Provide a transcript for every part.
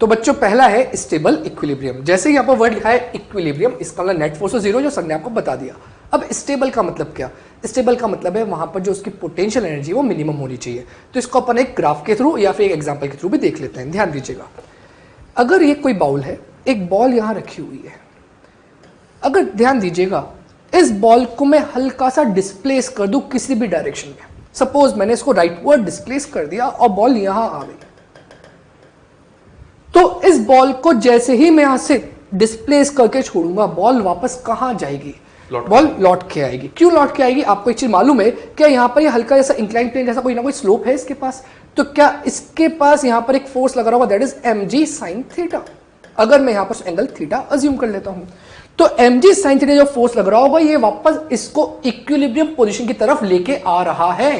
तो बच्चों पहला है स्टेबल इक्विलिब्रियम। जैसे ही यहाँ पर वर्ड लिखा है इक्विलिब्रियम, इसका मतलब नेट फोर्स तो जीरो, जो सर ने आपको बता दिया। अब स्टेबल का मतलब क्या? स्टेबल का मतलब है वहां पर जो उसकी पोटेंशियल एनर्जी वो मिनिमम होनी चाहिए। तो इसको अपन एक ग्राफ के थ्रू या फिर एक एग्जांपल के थ्रू भी देख लेते हैं। ध्यान दीजिएगा, अगर ये कोई बाउल है, एक बॉल यहां रखी हुई है, अगर ध्यान दीजिएगा इस बॉल को मैं हल्का सा डिस्प्लेस कर दूं किसी भी डायरेक्शन में, सपोज मैंने इसको राइटवर्ड डिस्प्लेस कर दिया और बॉल यहां आ गई, तो इस बॉल को जैसे ही मैं यहां से डिस्प्लेस करके छोड़ूंगा, बॉल वापस कहां जाएगी? बॉल लौट के आएगी। क्यों लौट के आएगी? आपको एक चीज मालूम है क्या? यहां पर ये हल्का जैसा इंक्लाइन प्लेन जैसा कोई ना कोई स्लोप है इसके पास, तो क्या इसके पास यहां पर एक फोर्स लगा होगा, that is mg sin theta. अगर मैं यहां पर एंगल थीटा अज्यूम कर लेता हूं, तो mg sin थीटा जो फोर्स लग रहा होगा ये वापस इसको इक्विलिब्रियम पोजीशन की तरफ लेके आ रहा है।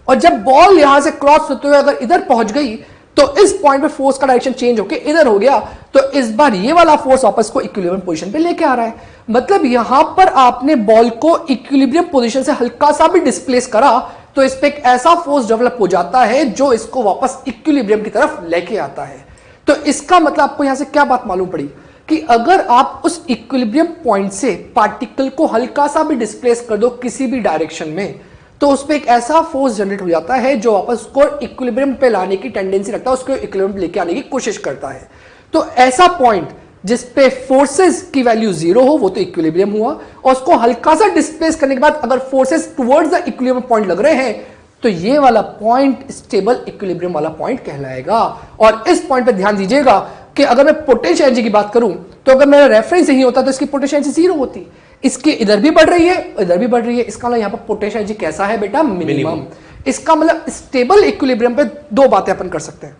और जब बॉल यहां से क्रॉस होते हुए अगर इधर पहुंच गई, तो इस पॉइंट पे फोर्स का डायरेक्शन चेंज होके इधर हो गया, तो इस बार ये वाला फोर्स वापस को इक्विलिब्रियम पोजीशन पे लेके आ रहा है। मतलब यहां पर आपने बॉल को इक्विलिब्रियम पोजीशन से हल्का सा भी डिस्प्लेस करा, तो इस पे एक ऐसा फोर्स डेवलप हो जाता है जो इसको वापस इक्विलिब्रियम की तरफ लेके आता है। तो इसका मतलब आपको यहां से क्या बात मालूम पड़ी कि अगर आप उस इक्विलिब्रियम पॉइंट से पार्टिकल को हल्का सा भी डिस्प्लेस कर दो किसी भी डायरेक्शन में, तो उस पर एक ऐसा फोर्स जनरेट हो जाता है जो वापस उसको इक्विलिब्रियम पे लाने की टेंडेंसी रखता है, उसको इक्विलिब्रियम पे लेके आने की कोशिश करता है। तो ऐसा पॉइंट जिस पे फोर्सेस की वैल्यू जीरो हो वो तो इक्विलिब्रियम हुआ, और उसको हल्का सा डिस्प्लेस करने के बाद अगर forces towards the equilibrium point लग रहे हैं, तो ये वाला पॉइंट स्टेबल इक्विलिब्रियम वाला पॉइंट कहलाएगा। और इस पॉइंट पे ध्यान दीजिएगा कि अगर मैं पोटेंशियल एनर्जी की बात करूं, तो अगर मेरा रेफरेंस यही होता तो इसकी पोटेंशियल एनर्जी जीरो होती। इसके इधर भी बढ़ रही है, इधर भी बढ़ रही है, इसका मतलब यहां पर पोटेंशियल एनर्जी कैसा है बेटा? मिनिमम। इसका मतलब स्टेबल इक्विलिब्रियम पे दो बातें अपन कर सकते हैं।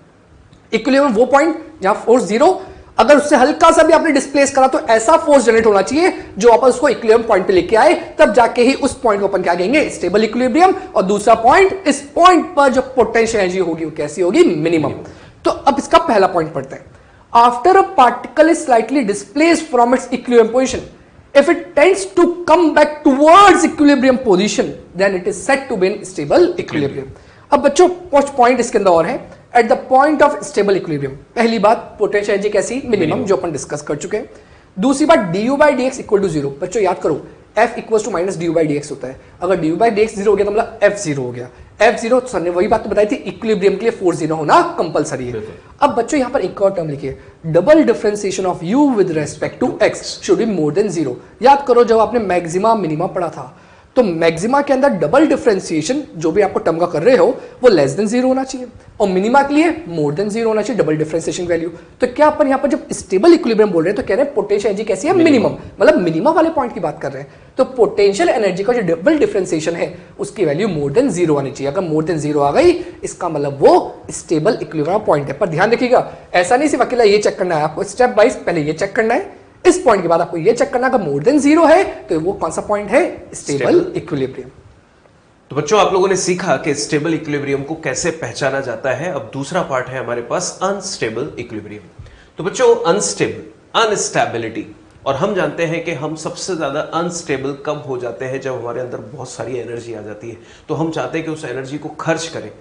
इक्विलिब्रियम वो पॉइंट जहां फोर्स जीरो, अगर उससे हल्का सा भी आपने डिस्प्लेस करा तो ऐसा फोर्स जनरेट होना चाहिए जो वापस उसको इक्विलिब्रियम पॉइंट पे लेके आए, तब जाके ही उस पॉइंट को अपन क्या कहेंगे? Stable equilibrium. और दूसरा पॉइंट, इस पॉइंट पर जो पोटेंशियल एनर्जी होगी वो कैसी होगी? मिनिमम। तो अब इसका पहला पॉइंट पढ़ते हैं। After a particle is slightly displaced from its equilibrium position, if it tends to come back towards equilibrium position, then it is said to be in stable equilibrium. अब बच्चों कुछ पॉइंट इसके अंदर और है। At the point of stable equilibrium, पहली बात potential energy कैसी? मिनिमम, जो अपन डिस्कस कर चुके हैं। दूसरी बात du by dx equal to zero. बच्चों याद करो f equal to minus du by dx होता है। अगर du by dx जीरो हो गया तो मतलब f जीरो हो गया। f जीरो, सर ने वही बात तो बताई थी, इक्विलिब्रियम के लिए फोर्स जीरो होना कंपलसरी है। अब बच्चों यहां पर एक और टर्म लिखिए, double differentiation of u with respect to x should be more than zero. याद करो जब आपने मैक्सिमा मिनिमा पढ़ा था, तो मैक्सिमा के अंदर डबल डिफरेंशिएशन जो भी आपको टर्म का कर रहे हो वो लेस देन जीरो होना चाहिए, और मिनिमा के लिए मोर देन जीरो होना चाहिए डबल डिफरेंशिएशन वैल्यू। तो क्या अपन यहां पर जब स्टेबल इक्विलिब्रियम बोल रहे हैं तो कह रहे हैं पोटेंशियल एनर्जी कैसी है? मिनिमम, मतलब मिनिमा वाले पॉइंट की बात कर रहे हैं। तो पोटेंशियल एनर्जी का जो डबल डिफरेंशिएशन है उसकी वैल्यू मोर देन जीरो आनी चाहिए। अगर मोर देन जीरो आ गई, इसका मतलब वो स्टेबल इक्विलिब्रियम पॉइंट है। पर ध्यान रखिएगा, ऐसा नहीं सिर्फ अकेला ये चेक करना है, आपको स्टेप वाइज पहले ये चेक करना है, इस पॉइंट के बाद आपको ये चेक करना, अगर मोर देन जीरो है तो वो कौन सा पॉइंट है? Stable equilibrium. तो बच्चों आप लोगों ने सीखा कि स्टेबल इक्विलिब्रियम को कैसे पहचाना जाता है। अब दूसरा पार्ट है हमारे पास अनस्टेबल इक्विलिब्रियम। तो बच्चों अनस्टेबल, अनस्टेबिलिटी, और हम जानते हैं कि हम सबसे ज्यादा अनस्टेबल कब हो जाते हैं? जब हमारे अंदर बहुत सारी एनर्जी आ जाती है, तो हम चाहते हैं कि उस एनर्जी को खर्च करें।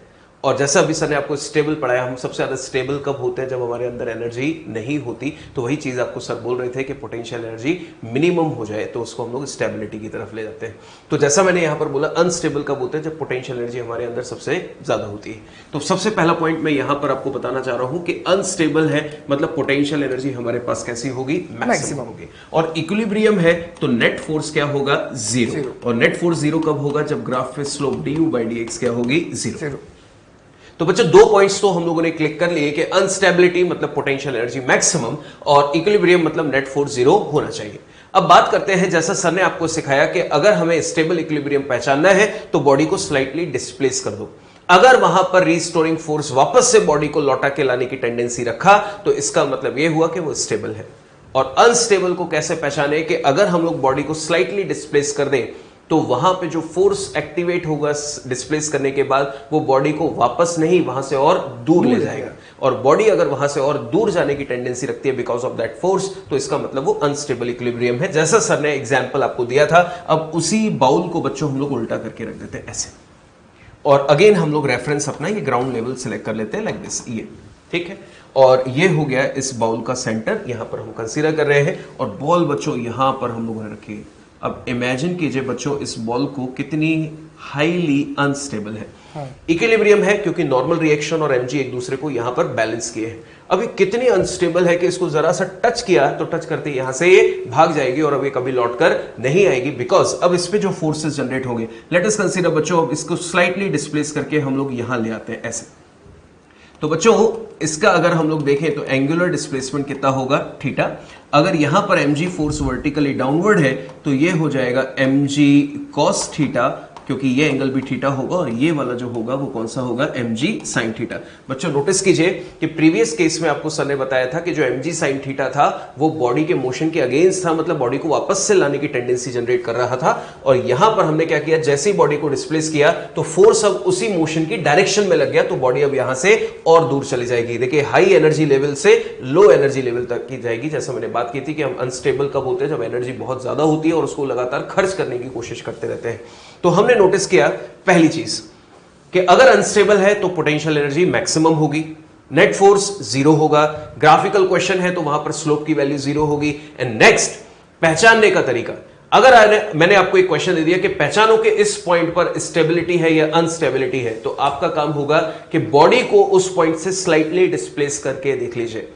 और जैसा अभी सर ने आपको स्टेबल पढ़ाया, हम सबसे ज्यादा स्टेबल कब होते हैं? जब हमारे अंदर एनर्जी नहीं होती। तो वही चीज आपको सर बोल रहे थे कि पोटेंशियल एनर्जी मिनिमम हो जाए तो उसको हम लोग स्टेबिलिटी की तरफ ले जाते हैं। तो जैसा मैंने यहां पर बोला, अनस्टेबल कब होते हैं? जब पोटेंशियल एनर्जी हमारे अंदर सबसे ज्यादा होती है। तो सबसे पहला पॉइंट मैं यहां पर आपको बताना चाह रहा हूं कि अनस्टेबल है मतलब पोटेंशियल एनर्जी हमारे पास कैसी होगी? मैक्सिमम होगी। और इक्विलिब्रियम है तो नेट फोर्स क्या होगा? जीरो। और नेट फोर्स जीरो कब होगा? जब ग्राफ पे स्लोप du by dx क्या होगी? जीरो। तो बच्चों दो पॉइंट्स तो हम लोगों ने क्लिक कर लिए कि अनस्टेबिलिटी मतलब पोटेंशियल एनर्जी मैक्सिमम, और इक्विलिब्रियम मतलब नेट फोर्स जीरो होना चाहिए। अब बात करते हैं, जैसा सर ने आपको सिखाया कि अगर हमें स्टेबल इक्विलिब्रियम पहचानना है तो बॉडी को स्लाइटली डिस्प्लेस कर दो। अगर वहां पर रिस्टोरिंग फोर्स वापस से बॉडी को लौटा के लाने की टेंडेंसी रखा तो इसका मतलब यह हुआ कि वो स्टेबल है। और अनस्टेबल को कैसे पहचाने? कि अगर हम लोग बॉडी को स्लाइटली डिस्प्लेस कर दें तो वहां पे जो फोर्स एक्टिवेट होगा डिस्प्लेस करने के बाद, वो बॉडी को वापस नहीं वहां से और दूर ले जाएगा। और बॉडी अगर वहां से और दूर जाने की टेंडेंसी रखती है बिकॉज ऑफ दैट फोर्स, तो इसका मतलब वो अनस्टेबल इक्विलिब्रियम है। जैसा सर ने एग्जांपल आपको दिया था, अब उसी बाउल को बच्चों हम लोग उल्टा करके रख देते हैं ऐसे, और अगेन हम लोग रेफरेंस अपना ये ग्राउंड लेवल सिलेक्ट कर लेते हैं लाइक दिस। ये ठीक है, और ये हो गया इस बाउल का सेंटर, यहां पर हम कंसीडर कर रहे हैं। और बॉल बच्चों यहां पर हम लोगों ने रखी है। अब इमेजिन कीजिए बच्चों इस बॉल को कितनी हाईली अनस्टेबल है। इक्विलिब्रियम है क्योंकि नॉर्मल रिएक्शन और एमजी एक दूसरे को यहां पर बैलेंस किए हैं। अब ये कितनी अनस्टेबल है कि इसको जरा सा टच किया तो टच करते यहां से ये भाग जाएगी और अब ये कभी लौट कर नहीं आएगी, बिकॉज अब इस पे जो फोर्सेस जनरेट होंगे। लेट अस कंसीडर बच्चों, अब इसको स्लाइटली डिस्प्लेस करके हम लोग यहां ले आते हैं ऐसे। तो बच्चों इसका अगर हम लोग देखें तो एंगुलर डिस्प्लेसमेंट कितना होगा, थीटा। अगर यहां पर mg फोर्स वर्टिकली डाउनवर्ड है तो ये हो जाएगा mg cos थीटा, क्योंकि ये एंगल भी थीटा होगा, और ये वाला जो होगा वो कौन सा होगा, mg sin थीटा। बच्चों नोटिस कीजिए कि प्रीवियस केस में आपको सर ने बताया था कि जो mg sin थीटा था वो बॉडी के मोशन के अगेंस्ट था, मतलब बॉडी को वापस से लाने की टेंडेंसी जनरेट कर रहा था। और यहां पर हमने क्या किया, जैसे ही बॉडी को डिस्प्लेस किया तो फोर्स अब उसी मोशन की डायरेक्शन में लग गया, तो बॉडी अब यहां से और दूर चली जाएगी। देखिए हाई एनर्जी लेवल से लो एनर्जी लेवल तक की जाएगी। जैसा मैंने बात की थी कि हम अनस्टेबल कब होते हैं, जब एनर्जी बहुत ज्यादा होती है और उसको लगातार खर्च करने की कोशिश करते रहते हैं। तो हमने नोटिस किया पहली चीज कि अगर अनस्टेबल है तो पोटेंशियल एनर्जी मैक्सिमम होगी, नेट फोर्स जीरो होगा। ग्राफिकल क्वेश्चन है तो वहां पर स्लोप की वैल्यू जीरो होगी। एंड नेक्स्ट, पहचानने का तरीका। अगर मैंने आपको एक क्वेश्चन दे दिया कि पहचानो कि इस पॉइंट पर स्टेबिलिटी है या अनस्टेबिलिटी है, तो आपका काम होगा कि बॉडी को उस पॉइंट से स्लाइटली डिस्प्लेस करके देख लीजिए।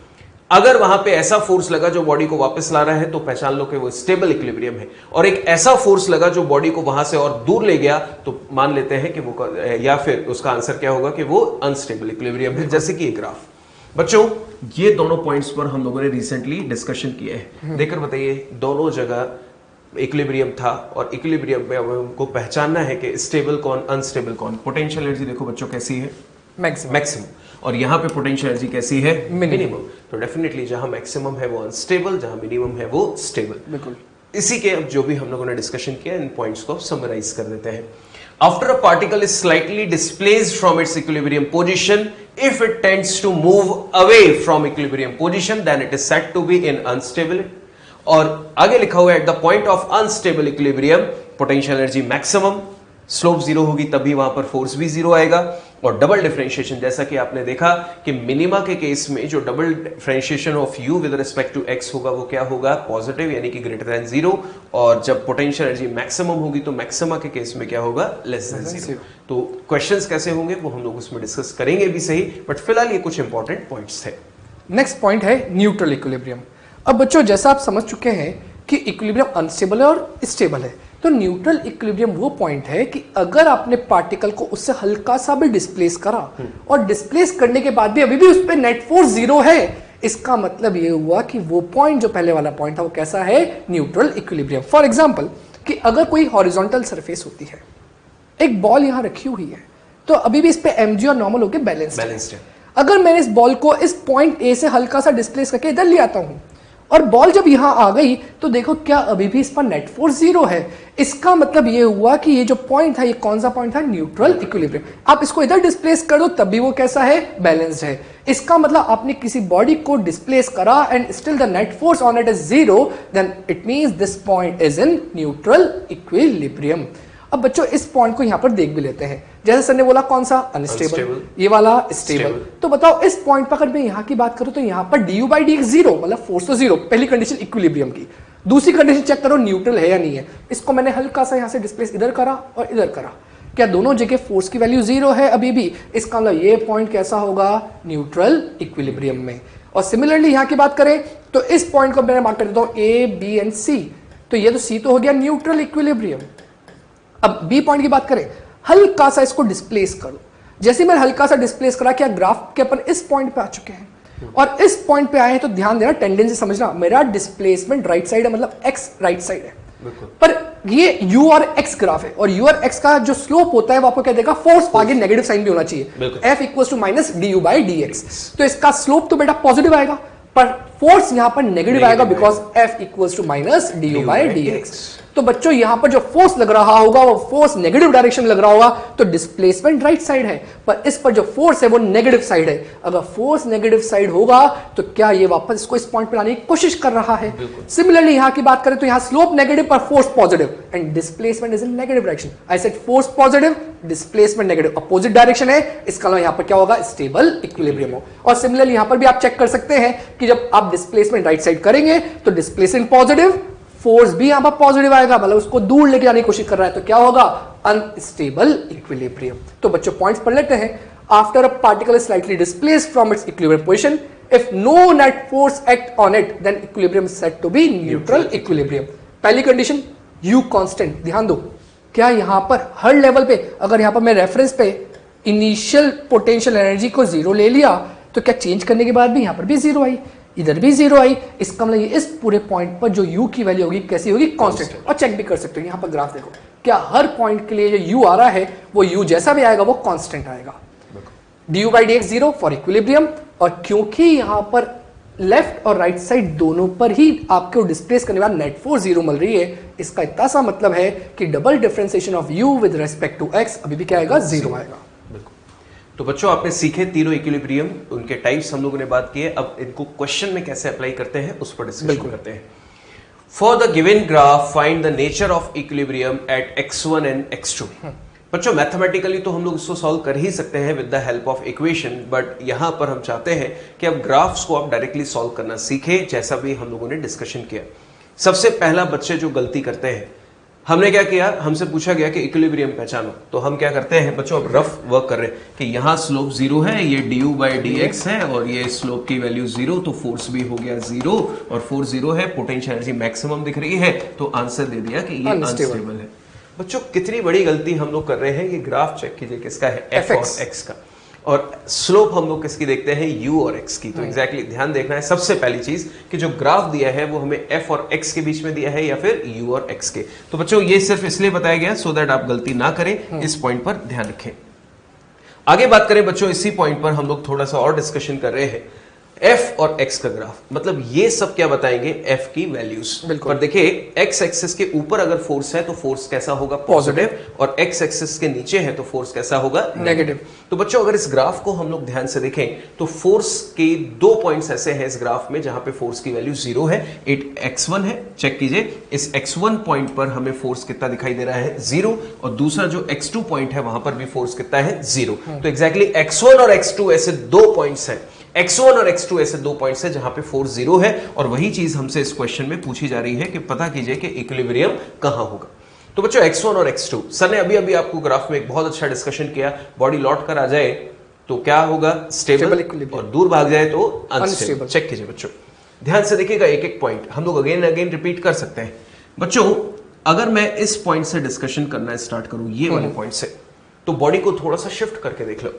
अगर वहां पे ऐसा फोर्स लगा जो बॉडी को वापस ला रहा है तो पहचान लो कि वो स्टेबल इक्विलिब्रियम है, और एक ऐसा फोर्स लगा जो बॉडी को वहां से और दूर ले गया तो मान लेते हैं कि वो, या फिर उसका आंसर क्या होगा कि वो अनस्टेबल इक्विलिब्रियम है, जैसे कि ये ग्राफ। बच्चों ये दोनों पॉइंट्स पर हम लोगों ने रिसेंटली डिस्कशन किए हैं। देखकर बताइए दोनों जगह इक्विलिब्रियम था, और इक्विलिब्रियम में हमको पहचानना है कि स्टेबल कौन, अनस्टेबल कौन। पोटेंशियल एनर्जी देखो बच्चों कैसी है, मैक्सिमम, और यहां पे पोटेंशियल एनर्जी कैसी है, मिनिमम। तो डेफिनेटली जहां मैक्सिमम है वो अनस्टेबल, जहां मिनिमम है वो स्टेबल। बिल्कुल। इसी के अब जो भी हम लोगों ने डिस्कशन किया, इन पॉइंट्स को समराइज कर देते हैं। After a particle is slightly displaced from its equilibrium position, if it tends to move away from equilibrium position, then it is said to be in instability. और आगे लिखा हुआ है at the point of unstable equilibrium potential energy maximum, slope zero होगी तभी वहां पर force भी जीरो आएगा। और डबल डिफरेंशिएशन, जैसा कि आपने देखा कि मिनिमा के केस में जो double differentiation of u with respect to x होगा वो क्या होगा, पॉजिटिव, यानी कि ग्रेटर देन जीरो। और जब पोटेंशियल एनर्जी मैक्सिमम होगी तो मैक्सिमा के केस में क्या होगा, लेस देन जीरो। तो क्वेश्चंस कैसे होंगे वो हम लोग उसमें डिस्कस करेंगे भी सही, बट फिलहाल ये कुछ इंपॉर्टेंट पॉइंट्स थे। नेक्स्ट पॉइंट है न्यूट्रल इक्विलिब्रियम। अब बच्चों जैसा आप समझ चुके हैं कि इक्विलिब्रियम अनस्टेबल है और स्टेबल है, तो न्यूट्रल इक्विलिब्रियम वो पॉइंट है कि अगर आपने पार्टिकल को उससे हल्का सा भी डिस्प्लेस करा और डिस्प्लेस करने के बाद भी अभी भी उस पर नेट फोर्स जीरो है, इसका मतलब ये हुआ कि वो पॉइंट जो पहले वाला पॉइंट था वो कैसा है, न्यूट्रल इक्विलिब्रियम। फॉर एग्जांपल कि अगर कोई हॉरिजॉन्टल सरफेस होती है, एक बॉल यहां रखी हुई है, तो अभी भी इस पे mg और नॉर्मल होकर बैलेंस्ड है। अगर मैंने इस बॉल को इस पॉइंट ए से हल्का सा डिस्प्लेस करके इधर ले आता हूं और बॉल जब यहां आ गई तो देखो क्या अभी भी इस पर नेट फोर्स जीरो है। इसका मतलब ये हुआ कि ये जो पॉइंट था ये कौन सा पॉइंट था, न्यूट्रल इक्विलिब्रियम। आप इसको इधर डिस्प्लेस कर दो तब भी वो कैसा है, बैलेंस्ड है। इसका मतलब आपने किसी बॉडी को डिस्प्लेस करा and still the net force on it is zero, then it means this point is in neutral equilibrium. अब बच्चों इस पॉइंट को यहां पर देख भी लेते हैं। जैसे सर ने बोला कौन सा, अनस्टेबल, ये वाला स्टेबल। तो बताओ इस पॉइंट पर अगर मैं यहां की बात करूं तो यहां पर du by dx जीरो, मतलब फोर्स तो जीरो, पहली कंडीशन इक्विलिब्रियम की। दूसरी कंडीशन चेक करो न्यूट्रल है या नहीं है। इसको मैंने हल्का सा यहां से डिस्प्लेस इधर करा और इधर करा, क्या दोनों जगह फोर्स की वैल्यू जीरो है अभी भी? इसका मतलब ये पॉइंट कैसा होगा, न्यूट्रल इक्विलिब्रियम में। और सिमिलरली यहां की बात करें तो इस पॉइंट को मैंने मार्क कर देता हूं ए, बी एंड सी, तो ये तो सी तो हो गया न्यूट्रल इक्विलिब्रियम। अब बी पॉइंट की बात करें, हल्का सा इसको डिस्प्लेस करो। जैसे मैंने हल्का सा डिस्प्लेस करा, क्या ग्राफ के अपन इस पॉइंट पे आ चुके हैं, और इस पॉइंट पे आए हैं तो ध्यान देना, टेंडेंसी समझना, मेरा डिस्प्लेसमेंट राइट साइड है, मतलब एक्स राइट साइड है, पर ये यू और एक्स ग्राफ है, और यू और एक्स का जो स्लोप होता है वो आपको क्या देगा, फोर्स आगे नेगेटिव साइन भी होना चाहिए, f equal to minus d u by d x. तो इसका स्लोप तो बेटा पॉजिटिव आएगा पर फोर्स यहां पर नेगेटिव आएगा because f equal to minus d u by d x. तो बच्चों यहां पर जो फोर्स लग रहा होगा वो फोर्स नेगेटिव डायरेक्शन लग रहा होगा, तो डिस्प्लेसमेंट राइट साइड है, पर इस पर जो फोर्स है वो नेगेटिव साइड है। अगर फोर्स नेगेटिव साइड होगा तो क्या ये वापस इसको इस पॉइंट पर लाने की कोशिश कर रहा है। सिमिलरली यहां की बात करें तो यहां स्लोप नेगेटिव पर force positive and displacement is in negative direction. I said force positive, displacement negative, opposite direction है, इसका मतलब यहां पर क्या होगा, स्टेबल इक्विलिब्रियम हो। और सिमिलरली यहां पर भी आप चेक कर सकते हैं कि जब आप डिस्प्लेसमेंट राइट साइड करेंगे तो डिस्प्लेसमेंट पॉजिटिव, फोर्स भी यहां पर पॉजिटिव आएगा, मतलब उसको दूर लेके जाने की कोशिश कर रहा है, तो क्या होगा, अनस्टेबल इक्विलिब्रियम। तो बच्चों पॉइंट्स पढ़ लेते हैं। After a particle is slightly displaced from its equilibrium position, if no net force act on it then equilibrium set to be neutral equilibrium. पहली कंडीशन यू कांस्टेंट, ध्यान दो, क्या यहां पर हर लेवल पे, अगर यहां पर मैं रेफरेंस पे इनिशियल पोटेंशियल एनर्जी को जीरो ले लिया तो क्या चेंज करने के बाद भी यहां पर भी जीरो आई, इधर भी जीरो आई, इसका मतलब ये इस पूरे पॉइंट पर जो u की वैल्यू होगी कैसी होगी, कांस्टेंट। और चेक भी कर सकते हो यहां पर ग्राफ देखो, क्या हर पॉइंट के लिए जो u आ रहा है वो u जैसा भी आएगा वो कांस्टेंट आएगा। du by dx zero for equilibrium, और क्योंकि यहां पर लेफ्ट और राइट साइड दोनों पर ही आपको डिस्प्लेस करने के बाद नेट फोर्स जीरो मिल रही है, इसका इतना सा मतलब है कि double differentiation of u with respect to x अभी भी क्या आएगा, जीरो आएगा। तो बच्चों आपने सीखे तीनों इक्विलिब्रियम, उनके टाइप्स हम लोगों ने बात की है, अब इनको क्वेश्चन में कैसे अप्लाई करते हैं उस पर डिस्कशन करते हैं। For the given graph find the nature of equilibrium at x1 and x2। बच्चों मैथमेटिकली तो हम लोग इसको सॉल्व कर ही सकते हैं with the help of equation, but यहां पर हम चाहते हैं कि अब ग्राफ्स को आप डायरेक्टली सॉल्व करना सीखें, जैसा भी हम लोगों ने डिस्कशन किया। सबसे पहला बच्चे जो गलती करते हैं, हमने क्या किया, हमसे पूछा गया कि इक्विलिब्रियम पहचानो, तो हम क्या करते हैं बच्चों, अब रफ वर्क कर रहे हैं कि यहाँ स्लोप जीरो है, ये du by dx है, और ये स्लोप की वैल्यू जीरो, तो फोर्स भी हो गया जीरो, और फोर्स जीरो है, पोटेंशियल एनर्जी मैक्सिमम दिख रही है, तो आंसर दे दिया कि ये अनस्टेबल है। बच्चों कितनी बड़ी गलती हम लोग कर रहे हैं, ये ग्राफ चेक कीजिए किसका है, f और x का, और स्लोप हम लोग किसकी देखते हैं, u और x की। तो एग्जैक्टली ध्यान देखना है सबसे पहली चीज कि जो ग्राफ दिया है वो हमें f और x के बीच में दिया है या फिर u और x के। तो बच्चों ये सिर्फ इसलिए बताया गया सो दैट आप गलती ना करें, इस पॉइंट पर ध्यान रखें। आगे बात करें बच्चों, इसी पॉइंट पर हम लोग थोड़ा सा और डिस्कशन कर रहे हैं, f और x का ग्राफ, मतलब ये सब क्या बताएंगे, f की वैल्यूज। पर देखिए x एक्सिस के ऊपर अगर फोर्स है तो फोर्स कैसा होगा, पॉजिटिव, और x एक्सिस के नीचे है तो फोर्स कैसा होगा, नेगेटिव। तो बच्चों अगर इस ग्राफ को हम लोग ध्यान से देखें तो फोर्स के दो पॉइंट्स ऐसे हैं इस ग्राफ में जहां पे फोर्स की वैल्यू जीरो है, एक x1 है, चेक कीजिए इस x1 पॉइंट पर हमें फोर्स कितना दिखाई दे रहा है, जीरो, और दूसरा जो x2 पॉइंट है वहां पर भी फोर्स कितना है, जीरो। तो एग्जैक्टली x1 और x2 ऐसे दो पॉइंट्स हैं, x1 और x2 ऐसे दो पॉइंट्स हैं जहां पे फोर्स जीरो है, और वही चीज हमसे इस क्वेश्चन में पूछी जा रही है कि पता कीजिए कि इक्विलिब्रियम कहां होगा। तो बच्चों x1 और x2, सर ने अभी अभी आपको ग्राफ में एक बहुत अच्छा डिस्कशन किया, बॉडी लौट कर आ जाए तो क्या होगा, स्टेबल, और दूर भाग जाए तो अनस्टेबल। चेक कीजिए बच्चों, ध्यान से देखिएगा, एक एक पॉइंट हम लोग अगेन अगेन रिपीट कर सकते हैं। बच्चों अगर मैं इस पॉइंट से डिस्कशन करना स्टार्ट करूं, ये वाले पॉइंट से, तो बॉडी को थोड़ा सा शिफ्ट करके देख लो।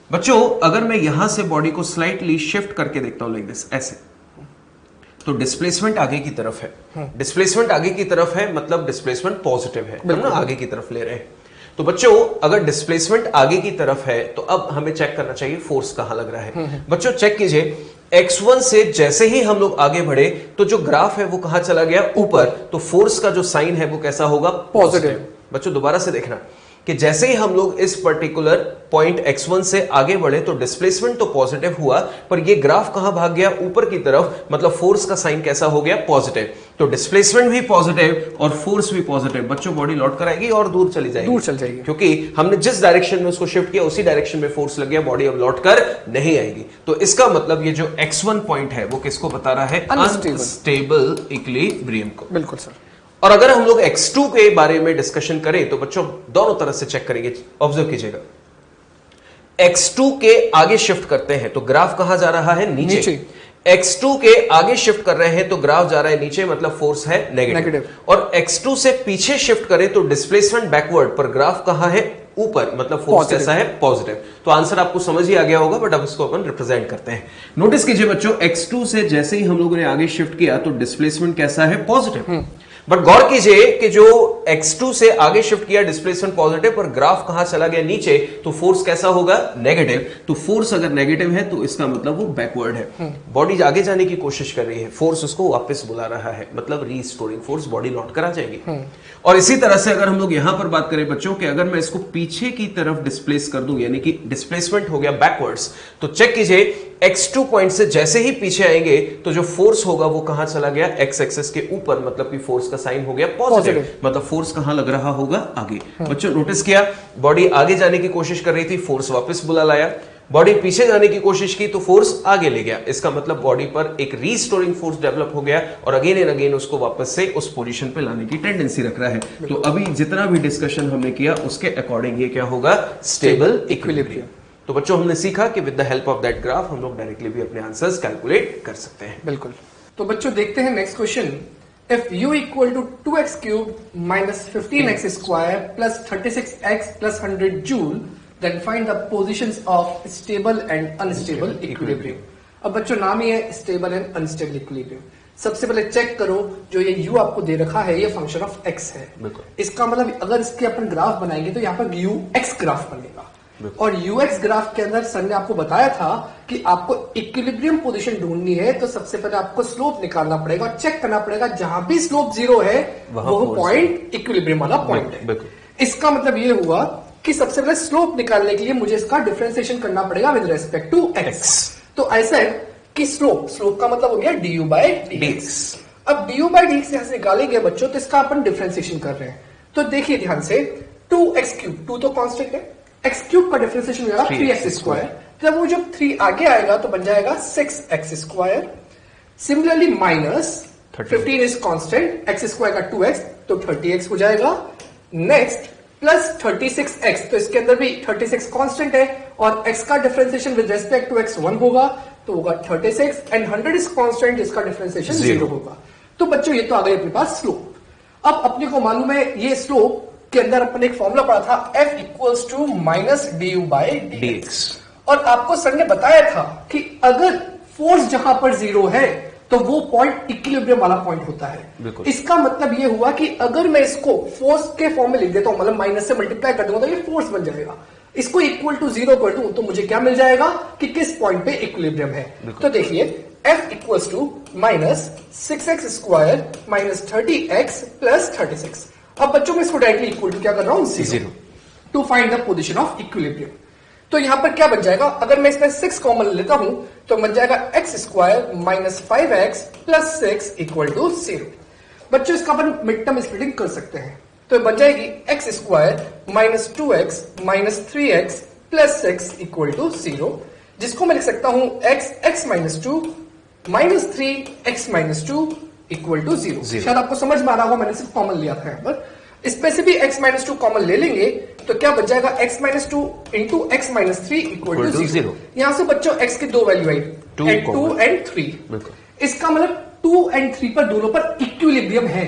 बच्चों अगर मैं यहां से बॉडी को स्लाइटली शिफ्ट करके देखता हूं लाइक दिस, ऐसे, तो डिस्प्लेसमेंट आगे की तरफ है, डिस्प्लेसमेंट आगे की तरफ है मतलब डिस्प्लेसमेंट पॉजिटिव है, हम ना आगे की तरफ ले रहे हैं। तो बच्चों अगर डिस्प्लेसमेंट आगे की तरफ है तो अब हमें चेक करना चाहिए फोर्स कहां लग रहा है। बच्चों चेक कीजिए, x1 से जैसे ही हम लोग आगे बढ़े तो जो ग्राफ है वो कहां चला गया, ऊपर, तो फोर्स का जो साइन है वो कैसा होगा, पॉजिटिव। बच्चों दोबारा से देखना कि जैसे ही हम लोग इस पर्टिकुलर पॉइंट x1 से आगे बढ़े तो डिस्प्लेसमेंट तो पॉजिटिव हुआ, पर ये ग्राफ कहां भाग गया, ऊपर की तरफ, मतलब फोर्स का साइन कैसा हो गया, पॉजिटिव। तो डिस्प्लेसमेंट भी पॉजिटिव और फोर्स भी पॉजिटिव। बच्चों बॉडी लौट कर आएगी और दूर चली जाएगी, दूर चल जाएगी, क्योंकि हमने जिस डायरेक्शन में उसको शिफ्ट किया उसी डायरेक्शन में फोर्स लग गया, बॉडी अब लौट कर नहीं आएगी। तो इसका मतलब ये जो x1 पॉइंट है वो किसको बता रहा है, अनस्टेबल इक्विलिब्रियम को। बिल्कुल सर। और अगर हम लोग x2 के बारे में डिस्कशन करें तो बच्चों दोनों तरह से चेक करेंगे, ऑब्जर्व कीजिएगा, x2 के आगे शिफ्ट करते हैं तो ग्राफ कहां जा रहा है, नीचे। x2 के आगे शिफ्ट कर रहे हैं तो ग्राफ जा रहा है नीचे, मतलब फोर्स है नेगेटिव। और x2 से पीछे शिफ्ट करें तो डिस्प्लेसमेंट बैकवर्ड, पर ग्राफ कहां है, ऊपर, मतलब फोर्स कैसा है, पॉजिटिव। तो आंसर आपको समझ ही आ गया होगा, बट अब इसको अपन रिप्रेजेंट करते हैं। नोटिस कीजिए बच्चों, x2 से जैसे ही हम लोगों ने आगे शिफ्ट किया तो डिस्प्लेसमेंट कैसा है, पॉजिटिव। बट गौर कीजिए कि जो x2 से आगे शिफ्ट किया डिस्प्लेसमेंट पॉजिटिव, पर ग्राफ कहां चला गया नीचे, तो फोर्स कैसा होगा? नेगेटिव। तो फोर्स अगर नेगेटिव है तो इसका मतलब वो बैकवर्ड है। बॉडी आगे जाने की कोशिश कर रही है, फोर्स उसको वापस बुला रहा है, मतलब रीस्टोरिंग फोर्स, बॉडी लौट कर आ जाएगी। और इसी तरह से अगर हम लोग यहां पर बात करें बच्चों कि अगर मैं इसको पीछे की तरफ डिस्प्लेस कर दूं, यानी कि डिस्प्लेसमेंट हो गया बैकवर्ड्स, तो चेक कीजिए x2 पॉइंट से जैसे ही पीछे आएंगे तो जो फोर्स होगा वो कहां चला गया? x एक्सिस के ऊपर, मतलब कि फोर्स का साइन हो गया पॉजिटिव, मतलब फोर्स कहां लग रहा होगा? आगे। बच्चों नोटिस किया, बॉडी आगे जाने की कोशिश कर रही थी, फोर्स वापस बुला लाया। बॉडी पीछे जाने की कोशिश की तो फोर्स आगे ले गया। इसका मतलब बॉडी पर एक रीस्टोरिंग फोर्स डेवलप हो गया और अगेन एंड अगेन उसको वापस से उस पोजीशन पे लाने की टेंडेंसी रख रहा है। तो अभी जितना भी डिस्कशन हमने किया उसके अकॉर्डिंग ये क्या होगा? Stable equilibrium. तो बच्चों हमने सीखा कि with the help of that graph हम लोग डायरेक्टली भी अपने आंसर्स कैलकुलेट कर सकते हैं। बिल्कुल। तो बच्चों देखते हैं next question. If u equal to 2x cube minus 15x square plus 36x plus 100 joule, then find the positions of stable and unstable equilibrium. अब बच्चों नाम ही है स्टेबल एंड अनस्टेबल इक्विलिब्रियम। सबसे पहले चेक करो, जो ये u आपको दे रखा है ये फंक्शन ऑफ x है। इसका मतलब अगर इसके अपन ग्राफ बनाएंगे तो यहाँ पर ux ग्राफ बनेगा। और ux ग्राफ के अंदर सर ने आपको बताया था कि आपको इक्विलिब्रियम पोजीशन ढूंढनी है तो सबसे पहले आपको स्लोप निकालना पड़ेगा और चेक करना पड़ेगा जहां भी स्लोप 0 है वो पॉइंट इक्विलिब्रियम वाला पॉइंट है। इसका मतलब ये हुआ कि सबसे पहले स्लोप निकालने के लिए मुझे इसका डिफरेंशिएशन करना पड़ेगा विद रेस्पेक्ट टू x। तो ऐसा है कि स्लोप का मतलब हो गया du by dx। अब du by dx यहां से निकालेंगे बच्चों तो इसका अपन डिफरेंशिएशन कर रहे हैं। तो देखिए ध्यान से 2x क्यूब, 2 तो कांस्टेंट है, x क्यूब का डिफरेंशिएशन हो जाएगा 3x स्क्वायर। जब वो जब 3 आगे आएगा तो बन जाएगा 6x square. Similarly minus 15 is constant, x square का 2x तो 30x हो जाएगा। नेक्स्ट प्लस 36x, तो इसके अंदर भी 36 कांस्टेंट है और x का differentiation with respect to x 1 होगा तो होगा 36 एंड 100 इज कांस्टेंट, इसका डिफरेंशिएशन 0 होगा। तो बच्चों ये तो आ गई अपने पास स्लोप। अब अपने को मालूम है ये स्लोप के अंदर अपन एक फॉर्मूला पढ़ा था f equals to minus du by dx। और आपको सर ने बताया था कि अगर फोर्स जहां पर 0 है तो वो पॉइंट इक्विलिब्रियम वाला पॉइंट होता है। इसका मतलब ये हुआ कि अगर मैं इसको फोर्स के फॉर्म में लिख देता हूं, मतलब माइनस से मल्टीप्लाई कर दूंगा तो ये फोर्स बन जाएगा। इसको इक्वल टू 0 कर दूं तो मुझे क्या मिल जाएगा कि किस पॉइंट पे इक्विलिब्रियम है। तो देखिए f equals to minus 6x square minus 30x plus 36। अब बच्चों में इसको डायरेक्टली इक्वल टू क्या कर रहा हूं? 0 to find the position of equilibrium. तो यहां पर क्या बन जाएगा? अगर मैं इसमें 6 कॉमन लेता हूं तो बन जाएगा x square minus 5x plus 6 equal to 0। बच्चों इसका अपन मिड टर्म स्प्लिटिंग कर सकते हैं तो बन जाएगी x square minus 2x minus 3x plus 6 equal to 0, जिसको मैं लिख सकता हूं x minus 2 minus 3x minus 2 equal to 0। शायद आपको समझ में आ रहा होगा, मैंने सिर्फ कॉमन लिया था यहाँ पर। इसमें से भी x माइनस 2 कॉमन ले लेंगे तो क्या बच जाएगा? x minus 2 into x minus 3 equal to 0। यहां से बच्चों x की 2 वैल्यू आई, 2 एंड 3। इसका मतलब 2 एंड 3 पर दोनों पर इक्विलिब्रियम है,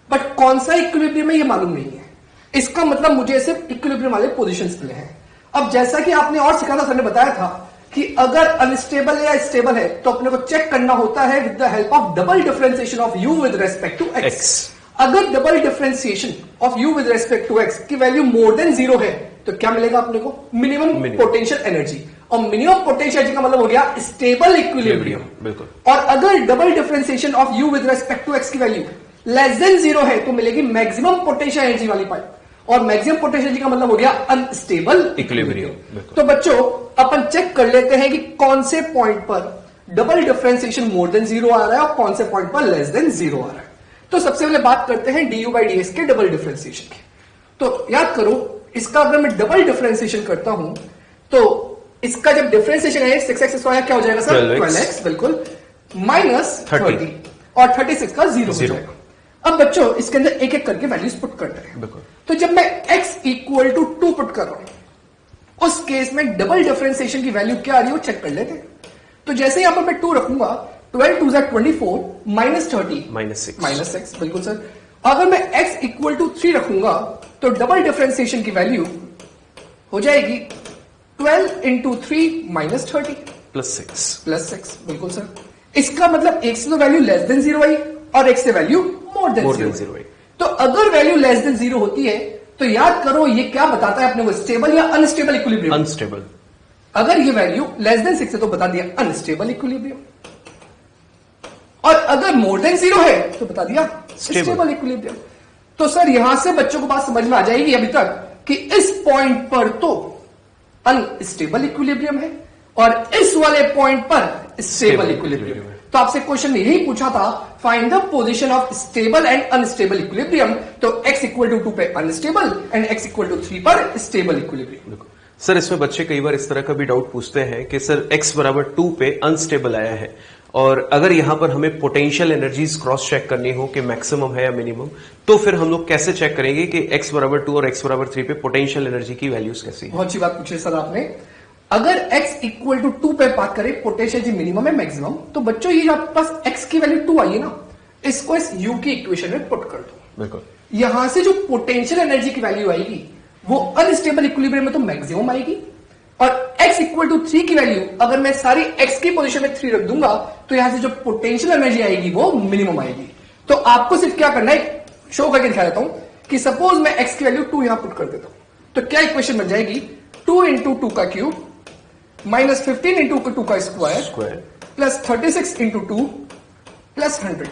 बट कौन सा इक्विलिब्रियम है ये मालूम नहीं है। इसका मतलब मुझे सिर्फ इक्विलिब्रियम वाले पोजीशंस मिले हैं। अब जैसा कि आपने और सिखा था, सर ने बताया था कि अगर अनस्टेबल या स्टेबल है तो अपने को चेक करना होता है with the help of double differentiation of u with respect to x। अगर double differentiation of u with respect to x की वैल्यू मोर देन 0 है तो क्या मिलेगा अपने को? Minimum potential energy. और मिनिमम पोटेंशियल एनर्जी का मतलब हो गया स्टेबल इक्विलिब्रियम। बिल्कुल। और अगर double differentiation of u with respect to x की वैल्यू लेस देन 0 है तो मिलेगी मैक्सिमम पोटेंशियल एनर्जी वाली पार्ट। और मैक्सिमम पोटेंशियल एनर्जी का मतलब हो गया अनस्टेबल इक्विलिब्रियम। तो बच्चों अपन चेक कर लेते हैं कि कौन से पॉइंट पर डबल डिफरेंशिएशन मोर देन 0 आ रहा है और कौन से पॉइंट पर लेस देन 0 आ रहा है। तो सबसे पहले बात करते हैं du by dx के डबल डिफरेंशिएशन की। तो याद करो, इसका अगर मैं डबल डिफरेंशिएशन करता हूं तो इसका जब डिफरेंशिएशन है 6x स्क्वायर क्या हो जाएगा सर? 12x। बिल्कुल। माइनस 30 और 36 का 0 हो जाएगा। अब बच्चों इसके अंदर एक एक करके वैल्यूज पुट करते हैं। तो जब मैं x इक्वल टू 2 पुट कर रहा हूं उस केस में डबल डिफरेंशिएशन की वैल्यू क्या आ रही है वो चेक कर लेते हैं। तो जैसे यहां पर मैं 2 रखूंगा, 12 2 24 माइनस 30 माइनस 6। बिल्कुल सर। अगर मैं x इक्वल टू 3 रखूंगा तो डबल डिफरेंशिएशन की वैल्यू हो जाएगी 12 इंटू 3 माइनस 30 प्लस 6। बिल्कुल सर। इसका मतलब एक से तो वैल्यू लेस देन 0 आई और एक से वैल्यू मोर देन जीरो। तो अगर वैल्यू लेस देन जीरो होती है तो याद करो ये क्या बताता है अपने को, स्टेबल या अनस्टेबल इक्विलिब्रियम। अनस्टेबल। अगर ये वैल्यू लेस देन 6 है तो बता दिया अनस्टेबल इक्विलिब्रियम, और अगर मोर देन जीरो है तो बता दिया स्टेबल इक्विलिब्रियम। तो सर यहां से बच्चों को बात समझ में आ जाएगी अभी तक कि इस पॉइंट पर तो अनस्टेबल इक्विलिब्रियम है और इस वाले पॉइंट पर स्टेबल इक्विलिब्रियम है। तो आपसे क्वेश्चन यही पूछा था, find the position of stable and unstable equilibrium. तो x इक्वल टू 2 पे unstable and x equal to 3 पर स्टेबल इक्विलिब्रियम। सर इसमें बच्चे कई बार इस तरह का भी डाउट पूछते हैं कि सर x बराबर 2 पे अनस्टेबल आया है, और अगर यहां पर हमें पोटेंशियल एनर्जीज क्रॉस चेक करनी हो कि मैक्सिमम है या मिनिमम, तो फिर हम लोग कैसे चेक करेंगे कि x बराबर 2 और x बराबर 3 पे पोटेंशियल एनर्जी की वैल्यूज कैसी है? बहुत अच्छी बात पूछी सर आपने। अगर x इक्वल टू 2 पे बात करें पोटेंशियल एनर्जी मिनिमम है मैक्सिमम, तो बच्चों ये आपके पास x की वैल्यू 2 आई है ना, इसको इस u की इक्वेशन में पुट कर दो। बिल्कुल। यहां से जो पोटेंशियल एनर्जी की वैल्यू आएगी वो अनस्टेबल इक्विलिब्रियम में तो मैक्सिमम आएगी, और x इक्वल टू 3 की वैल्यू अगर मैं सारी x की पोजीशन में 3 रख दूंगा तो यहां से जो पोटेंशियल एनर्जी आएगी वो मिनिमम आएगी। तो आपको सिर्फ क्या करना है, शो करके दिखा देता हूं कि सपोज मैं x की वैल्यू 2 यहां पुट कर देता हूं, तो क्या इक्वेशन बन जाएगी, 2 इंटू 2 का क्यूब माइनस 15 इंटू 2 का स्क्वायर प्लस 36 इंटू 2 प्लस 100।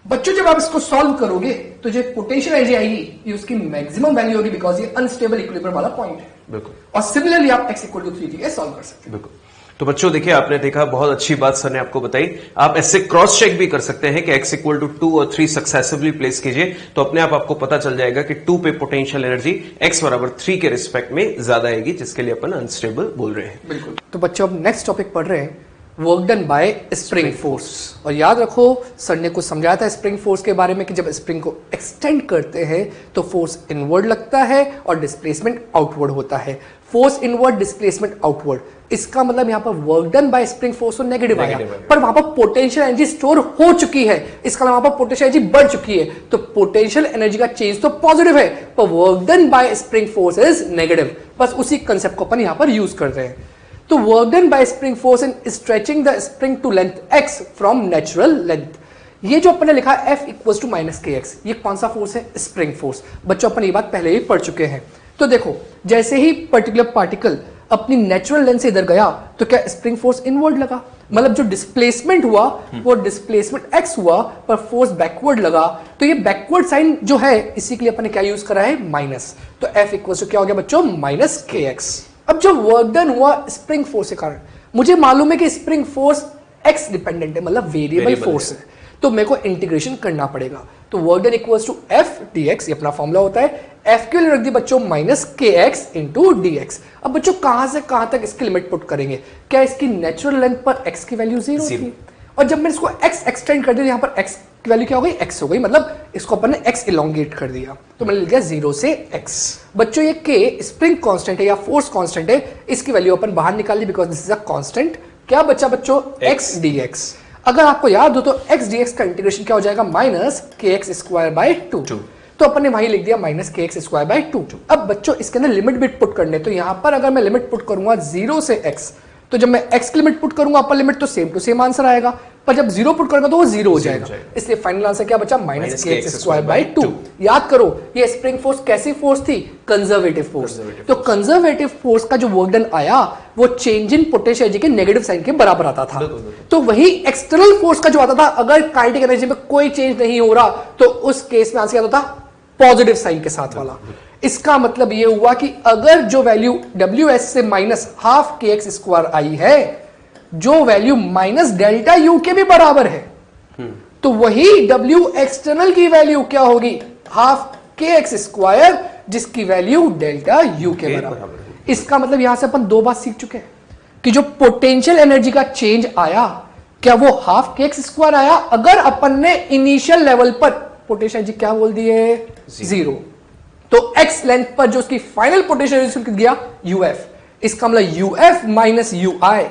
बच्चों जब आप इसको सॉल्व करोगे तो जो पोटेंशियल एनर्जी आएगी ये उसकी मैक्सिमम वैल्यू होगी, बिकॉज ये अनस्टेबल इक्विलिब्रियम वाला पॉइंट है। बिल्कुल। और सिमिलरली आप x इक्वल टू 3 के लिए सॉल्व कर सकते हैं। बिल्कुल। तो बच्चों देखिए, आपने देखा, बहुत अच्छी बात सर ने आपको बताई। आप ऐसे क्रॉस चेक भी कर सकते हैं कि x इक्वल टू 2 और 3 सक्सेसिवली प्लेस कीजिए, तो अपने आप आपको पता चल जाएगा कि 2 पे पोटेंशियल एनर्जी x बराबर 3 के रिस्पेक्ट में ज्यादा आएगी, जिसके लिए अपन अनस्टेबल बोल रहे हैं। बिल्कुल। तो बच्चों अब नेक्स्ट टॉपिक पढ़ रहे हैं, work done by spring force. और याद रखो सर ने कुछ समझाया था स्प्रिंग फोर्स के बारे में कि जब स्प्रिंग को एक्सटेंड करते हैं तो फोर्स इनवर्ड लगता है और डिस्प्लेसमेंट आउटवर्ड होता है। फोर्स इनवर्ड, डिस्प्लेसमेंट आउटवर्ड, इसका मतलब यहाँ पर work done by spring force तो नेगेटिव आया, पर वहां पर पोटेंशियल एनर्जी स्टोर हो चुकी है, इसका मतलब वहां पर पोटेंशियल एनर्जी बढ़ चुकी है, तो पोटेंशियल एनर्जी का चेंज तो पॉजिटिव है, पर work done by spring force is negative. बस उसी कंसेप्ट को अपन यहाँ पर यूज करते हैं। तो work done by spring force in stretching the spring to length x from natural length. ये जो अपन ने लिखा F equals to minus k x, ये कौन सा फोर्स है, स्प्रिंग फोर्स। बच्चों अपन ये बात पहले ही पढ़ चुके हैं। तो देखो जैसे ही पर्टिकुलर पार्टिकल अपनी नेचुरल लेंथ से इधर गया तो क्या स्प्रिंग फोर्स इनवर्ड लगा, मतलब जो डिस्प्लेसमेंट हुआ वो डिस्प्लेसमेंट x हुआ, पर फोर्स बैकवर्ड लगा। तो ये बैकवर्ड साइन जो है इसी के लिए अपन ने क्या यूज करा है, माइनस। तो F इक्वल्स टू क्या हो गया बच्चों, माइनस के एक्स। अब जो वर्क डन हुआ स्प्रिंग फोर्स के कारण, मुझे मालूम है कि स्प्रिंग फोर्स x डिपेंडेंट है, मतलब वेरिएबल फोर्स है, तो मेरे को इंटीग्रेशन करना पड़ेगा। तो work done equals to F dx, ये अपना फॉर्मूला होता है। F के लिए रख दी बच्चों minus k x into D x. अब बच्चों कहां से कहां तक इसकी लिमिट पुट करेंगे, क्या इसकी नेचुरल लेंथ पर x की वैल्यू 0 थी, और जब मैंने इसको x एक्सटेंड कर दिया यहाँ पर x की वैल्यू क्या हो गई, x हो गई, मतलब इसको अपन ने x इलोंगेट कर दिया, तो मैंने लिख दिया 0 से x। बच्चों ये k स्प्रिंग कांस्टेंट है या फोर्स कांस्टेंट है, इसकी वैल्यू अपन बाहर निकाल ली because this is a constant. क्या बच्चा बच्चों, x dx। अगर आपको याद हो तो x dx का इंटीग्रेशन क्या हो जाएगा, minus k x square by 2। तो अपन ने वहीं लिख दिया minus k x square by 2। अब बच्चों इसके अंदर लिमिट बिट पुट करने, तो यहां पर अगर मैं लिमिट पुट करूंगा 0 से x, तो जब मैं x की लिमिट पुट करूंगा अपर लिमिट तो सेम टू सेम आंसर आएगा, पर जब 0 पुट करूंगा तो वो 0 हो जाएगा। इसलिए फाइनल आंसर क्या बचा, minus k x square by 2। याद करो ये स्प्रिंग फोर्स कैसी फोर्स थी, कंजर्वेटिव फोर्स। तो कंजर्वेटिव फोर्स का जो वर्क डन आया वो चेंज इन पोटेंशियल एनर्जी के नेगेटिव साइन के बराबर आता था। तो वही एक्सटर्नल फोर्स का जो आता था, अगर काइनेटिक एनर्जी में कोई चेंज नहीं हो रहा तो उस केस में आंसर क्या होता था, पॉजिटिव साइन के साथ वाला। इसका मतलब ये हुआ कि अगर जो वैल्यू WS से minus half k x square आई है, जो वैल्यू माइनस डेल्टा यू के भी बराबर है, तो वही W एक्सटर्नल की वैल्यू क्या होगी, हाफ के एक्स स्क्वायर, जिसकी वैल्यू डेल्टा यू के बराबर। इसका मतलब यहां से अपन दो बात सीख चुके हैं कि जो पोटेंशियल एनर्जी का चेंज आया क्या वो हाफ के एक्स स्क्वायर आया, अगर अपन ने इनिशियल लेवल पर पोटेंशियल एनर्जी क्या बोल दी है, 0, तो x लेंथ पर जो उसकी फाइनल पोटेंशियल एनर्जी गया UF, इसका मतलब UF minus UI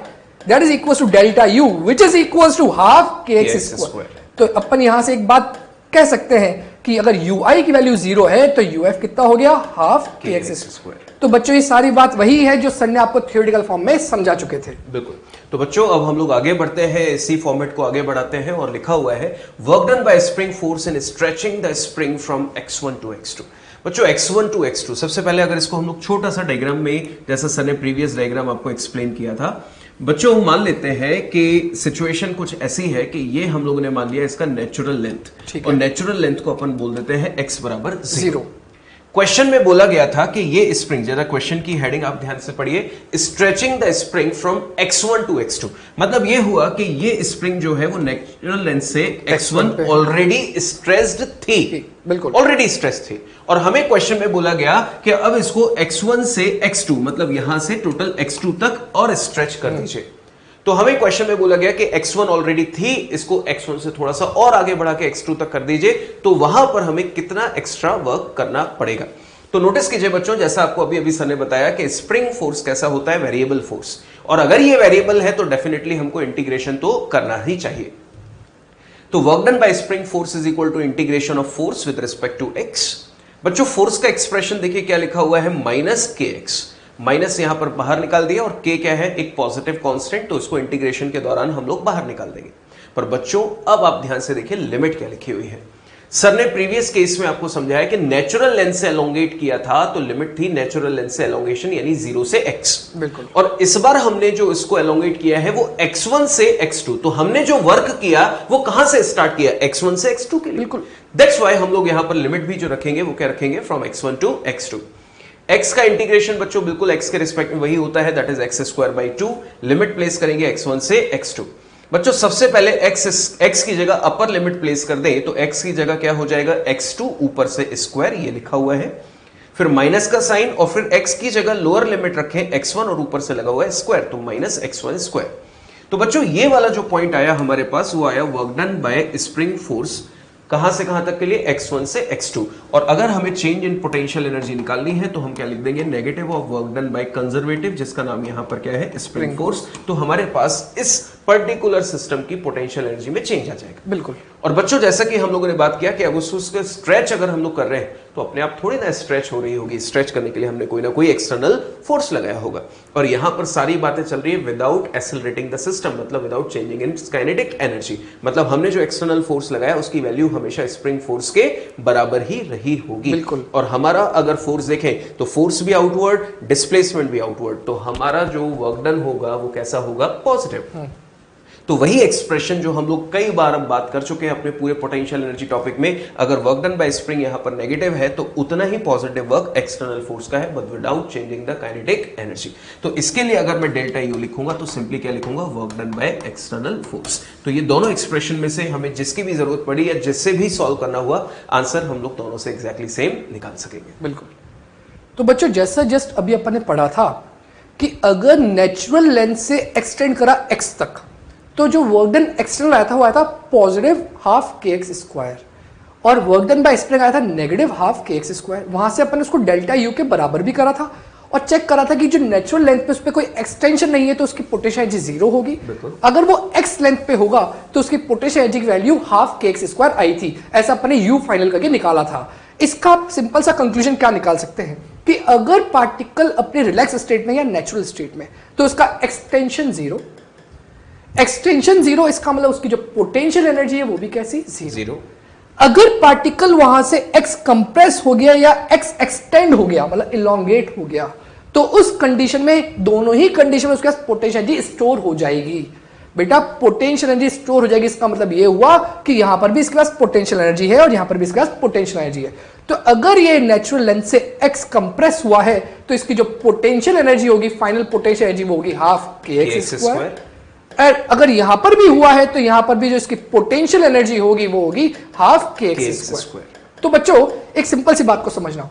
that is equal to delta U which is equal to half k x square. तो अपन यहां से एक बात कह सकते हैं कि अगर UI की वैल्यू 0 है तो UF कितना हो गया, हाफ के एक्स स्क्वायर। तो बच्चों ये सारी बात वही है जो सर ने आपको थ्योरेटिकल फॉर्म में समझा चुके थे। बिल्कुल। तो बच्चों अब हम लोग आगे बढ़ते हैं, इसी फॉर्मेट को आगे बढ़ाते हैं और लिखा हुआ है work done by spring force in stretching the spring from x1 to x2। बच्चों x1 टू x2, सबसे पहले अगर इसको हम लोग छोटा सा डायग्राम में, जैसा सर ने प्रीवियस डायग्राम आपको एक्सप्लेन किया था, बच्चों मान लेते हैं कि सिचुएशन कुछ ऐसी है कि ये हम लोगों ने मान लिया इसका नेचुरल लेंथ, और नेचुरल लेंथ को अपन बोल देते हैं x बराबर 0। क्वेश्चन में बोला गया था कि ये स्प्रिंग, जरा क्वेश्चन की हेडिंग आप ध्यान से पढ़िए, stretching the spring from x1 to x2। मतलब ये हुआ कि ये स्प्रिंग जो है वो नेचुरल लेंथ से x1 ऑलरेडी स्ट्रेस्ड थी, बिल्कुल ऑलरेडी स्ट्रेस थी, और हमें क्वेश्चन में बोला गया कि अब इसको x1 से x2, मतलब यहां से टोटल x2 तक और स्ट्रेच कर दीजिए। तो हमें क्वेश्चन में बोला गया कि x1 ऑलरेडी थी, इसको x1 से थोड़ा सा और आगे बढ़ा के x2 तक कर दीजिए, तो वहां पर हमें कितना एक्स्ट्रा वर्क करना पड़ेगा। तो नोटिस कीजिए बच्चों, जैसा आपको अभी सर ने बताया कि स्प्रिंग फोर्स कैसा होता है, वेरिएबल फोर्स, और अगर ये वेरिएबल है तो डेफिनेटली हमको इंटीग्रेशन तो करना ही चाहिए। तो work done by spring force is equal to integration of force with respect to x। बच्चों फोर्स का एक्सप्रेशन देखिए क्या लिखा हुआ है, -kx, माइनस यहां पर बाहर निकाल दिया, और k क्या है, एक पॉजिटिव कांस्टेंट, तो इसको इंटीग्रेशन के दौरान हम लोग बाहर निकाल देंगे। पर बच्चों अब आप ध्यान से देखिए लिमिट क्या लिखी हुई है। सर ने प्रीवियस केस में आपको समझाया कि नेचुरल लेंथ से एलोंगेट किया था, तो लिमिट थी नेचुरल लेंथ से एलोंगेशन यानी 0 से x। बिल्कुल। और इस बार हमने जो इसको एलोंगेट किया है वो x1 से x2, तो हमने जो वर्क किया वो कहां से स्टार्ट किया, x1 से x2 के लिए। बिल्कुल। दैट्स व्हाई हम लोग यहां पर लिमिट भी जो रखेंगे वो क्या रखेंगे, from x1 to x2। x का इंटीग्रेशन बच्चों बिल्कुल x के रिस्पेक्ट में वही होता है, that is x²/2। Limit place करेंगे x1 से x2। बच्चों सबसे पहले x की जगह अपर लिमिट प्लेस कर दें, तो x की जगह क्या हो जाएगा, x2 ऊपर से स्क्वायर, ये लिखा हुआ है, फिर माइनस का साइन, और फिर x की जगह लोअर लिमिट रखें x1 और ऊपर से लगा हुआ है स्क्वायर, तो -x1 स्क्वायर। तो बच्चों ये वाला जो पॉइंट आया हमारे पास वो आया work done by spring force, कहां से कहां तक के लिए, x1 से x2। और अगर हमें चेंज इन पोटेंशियल एनर्जी निकालनी है तो हम क्या लिख देंगे, negative of work done by conservative, जिसका नाम यहां पर क्या है, स्प्रिंग फोर्स। तो हमारे पास इस पर्टिकुलर सिस्टम की पोटेंशियल एनर्जी में चेंज आ जाएगा। बिल्कुल। और बच्चों जैसा कि हम लोगों ने बात किया कि अब उसका स्ट्रेच अगर हम लोग कर रहे हैं तो अपने आप थोड़ी ना स्ट्रेच हो रही होगी, स्ट्रेच करने के लिए हमने कोई ना कोई एक्सटर्नल फोर्स लगाया होगा। और यहां पर सारी बातें चल रही है विदाउट एक्सेलरेटिंग द सिस्टम, मतलब without changing in kinetic energy, मतलब हमने जो एक्सटर्नल फोर्स लगाया उसकी वैल्यू हमेशा स्प्रिंग फोर्स के बराबर ही रही होगी। बिल्कुल। और हमारा अगर फोर्स देखें तो फोर्स भी आउटवर्ड, डिस्प्लेसमेंट भी आउटवर्ड, तो हमारा जो वर्क डन होगा वो कैसा होगा, पॉजिटिव। तो वही एक्सप्रेशन जो हम लोग कई बार हम बात कर चुके हैं अपने पूरे पोटेंशियल एनर्जी टॉपिक में, अगर वर्क डन बाय स्प्रिंग यहां पर नेगेटिव है तो उतना ही पॉजिटिव वर्क एक्सटर्नल फोर्स का है, but without changing the kinetic energy. तो इसके लिए अगर मैं डेल्टा यू लिखूंगा तो सिंपली क्या लिखूंगा, work done by external force. तो ये दोनों एक्सप्रेशन में से हमें जिसकी भी जरूरत पड़ी या जिससे भी सॉल्व करना हुआ, आंसर हम लोग दोनों से एग्जैक्टली सेम निकाल सकेंगे। बिल्कुल। तो बच्चों जैसा जस्ट अभी अपन ने पढ़ा था कि अगर नेचुरल लेंथ से एक्सटेंड करा x तक, तो जो वर्क डन एक्सटर्नल आया था वो आया था +12kx², और वर्क डन बाय स्प्रिंग आया था -12kx²। वहां से अपन उसको डेल्टा यू के बराबर भी करा था और चेक करा था कि जो नेचुरल लेंथ पे उस पर कोई एक्सटेंशन नहीं है तो उसकी पोटेंशियल एनर्जी 0 होगी। अगर वो x लेंथ पे होगा तो उसकी पोटेंशियल एनर्जी की वैल्यू ½ आई थी, ऐसा अपन ने u फाइनल करके निकाला था। इसका सिंपल सा कंक्लूजन क्या निकाल सकते हैं कि अगर पार्टिकल अपने रिलैक्स स्टेट में या नेचुरल स्टेट में, तो उसका एक्सटेंशन 0, एक्सटेंशन 0, इसका मतलब उसकी जो पोटेंशियल एनर्जी है वो भी कैसी, 0। अगर पार्टिकल वहां से x कंप्रेस हो गया या x एक्सटेंड हो गया, मतलब इलोंगेट हो गया, तो उस कंडीशन में, दोनों ही कंडीशन में उसके पास पोटेंशियल एनर्जी स्टोर हो जाएगी। बेटा पोटेंशियल एनर्जी स्टोर हो जाएगी, इसका मतलब ये हुआ कि यहां पर भी इसके पास पोटेंशियल एनर्जी है और यहां पर भी इसके पास पोटेंशियल एनर्जी है। तो अगर ये नेचुरल लेंथ से x कंप्रेस हुआ है तो इसकी जो पोटेंशियल एनर्जी होगी, फाइनल पोटेंशियल एनर्जी, वो होगी ½ और अगर यहां पर भी हुआ है तो यहां पर भी जो इसकी पोटेंशियल एनर्जी होगी वो होगी ½ तो बच्चों एक सिंपल सी बात को समझना,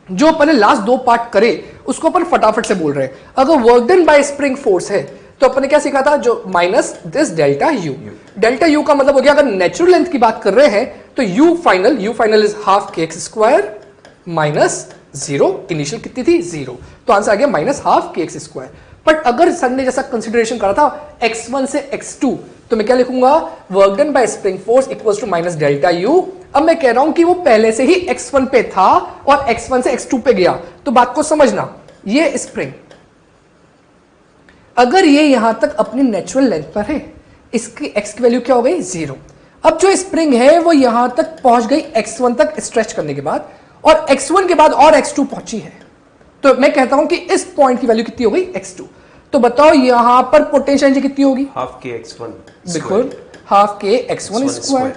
जो अपन ने लास्ट 2 पार्ट करे उसको अपन फटाफट से बोल रहे हैं। अगर work done by spring force है तो अपन ने क्या सीखा था, जो minus this delta U. Delta U का मतलब हो गया, अगर नेचुरल लेंथ की बात कर रहे हैं तो you final is ½ minus 0, initial कितनी थी, 0, तो आंसर आ गया -12kx²। बट अगर सर ने जैसा कंसिडरेशन करा था x1 से x2, तो मैं क्या लिखूंगा, work done by spring force equals to -delta u. अब मैं कह रहा हूं कि वो पहले से ही x1 पे था और x1 से x2 पे गया, तो बात को समझना, ये स्प्रिंग अगर ये यहां तक अपनी नेचुरल लेंथ पर है, इसकी x की वैल्यू क्या हो गई 0। अब जो स्प्रिंग है वो यहां तक पहुंच गई x1 तक स्ट्रेच करने के बाद, और x1 के बाद और x2 पहुंची है, तो मैं कहता हूं कि इस पॉइंट की वैल्यू कितनी हो गई x2। तो बताओ यहां पर पोटेंशियल एनर्जी कितनी होगी, हाफ के x1 बिल्कुल हाफ के x1 स्क्वायर,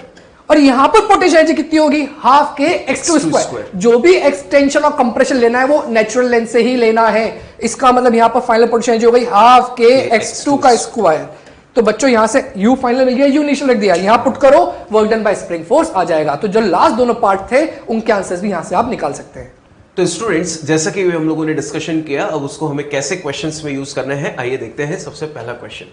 और यहां पर पोटेंशियल एनर्जी कितनी होगी हाफ के x2 स्क्वायर। जो भी एक्सटेंशन और कंप्रेशन लेना है वो नेचुरल लेंथ से ही लेना है, इसका मतलब यहां पर फाइनल पोटेंशियल एनर्जी हो गई हाफ के x2 का स्क्वायर। तो बच्चों यहां से u फाइनल मिल गया, u इनिशियल रख दिया, यहां पुट करो work done by spring force आ जाएगा। तो जो लास्ट दोनों पार्ट थे उनके आंसर्स भी यहां से आप निकाल सकते हैं। तो स्टूडेंट्स, जैसा कि हम लोगों ने डिस्कशन किया, अब उसको हमें कैसे क्वेश्चंस में यूज करना है आइए देखते हैं। सबसे पहला question,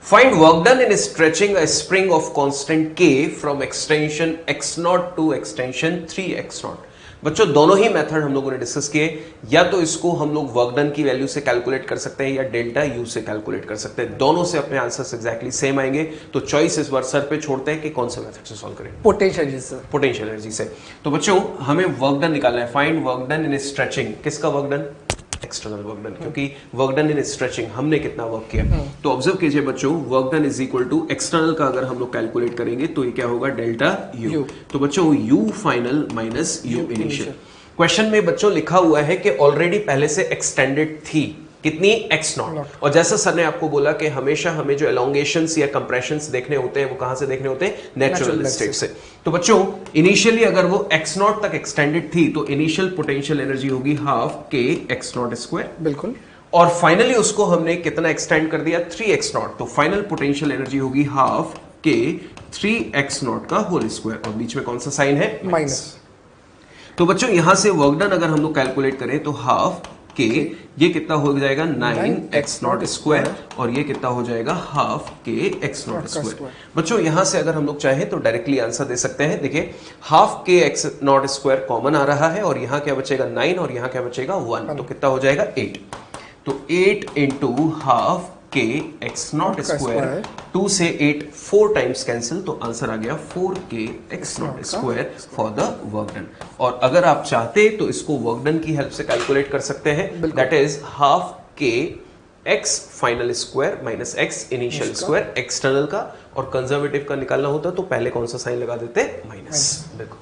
find work done in stretching a spring of constant k from extension x0 to extension 3x0। बच्चों दोनों ही मेथड हम लोगों ने डिस्कस किए, या तो इसको हम लोग वर्क डन की वैल्यू से कैलकुलेट कर सकते हैं या डेल्टा यू से कैलकुलेट कर सकते हैं, दोनों से अपने आंसर्स एग्जैक्टली सेम आएंगे। तो चॉइस इस बार सर पे छोड़ते हैं कि कौन से मेथड से सॉल्व करें। पोटेंशियल एनर्जी से। पोटेंशियल एनर्जी से। तो बच्चों हमें वर्क डन निकालना है, find work done in stretching. किसका work done, external work done, क्योंकि वर्क डन इन स्ट्रेचिंग हमने कितना वर्क किया। तो ऑब्जर्व कीजिए बच्चों, work done is equal to external का अगर हम लोग कैलकुलेट करेंगे तो ये क्या होगा डेल्टा यू। तो बच्चों you final minus you initial. Question में बच्चों लिखा हुआ है कि ऑलरेडी पहले से एक्सटेंडेड थी कितनी x0, और जैसा सर ने आपको बोला कि हमेशा हमें जो एलोंगेशंस या कंप्रेशंस देखने होते हैं वो कहां से देखने होते हैं, नेचुरल स्टेट से। तो बच्चों इनिशियली अगर वो x0 तक एक्सटेंडेड थी तो इनिशियल पोटेंशियल एनर्जी होगी हाफ के x0 स्क्वायर, बिल्कुल, और फाइनली उसको हमने कितना एक्सटेंड कर दिया 3x0, तो फाइनल पोटेंशियल एनर्जी होगी हाफ के 3x0 का होल स्क्वायर, और बीच में कौन सा साइन है, माइनस। तो बच्चों यहां से वर्क डन अगर हम लोग कैलकुलेट करें तो हाफ के ये कितना हो जाएगा 9x0 स्क्वायर, और ये कितना हो जाएगा हाफ के x0 स्क्वायर। बच्चों यहां से अगर हम लोग चाहें तो डायरेक्टली आंसर दे सकते हैं। देखिए हाफ के x0 स्क्वायर कॉमन आ रहा है, और यहां क्या बचेगा 9, और यहां क्या बचेगा 1, तो कितना हो जाएगा 8। तो 8 इंटू हाफ के x0 स्क्वायर, 2 से 8 4 टाइम्स कैंसिल, तो आंसर आ गया 4k x0 square for the work done. और अगर आप चाहते तो इसको वर्क डन की हेल्प से कैलकुलेट कर सकते हैं, दैट इज हाफ के x final square minus x initial square external का, और कंजर्वेटिव का निकालना होता तो पहले कौन सा साइन लगा देते, माइनस। देखो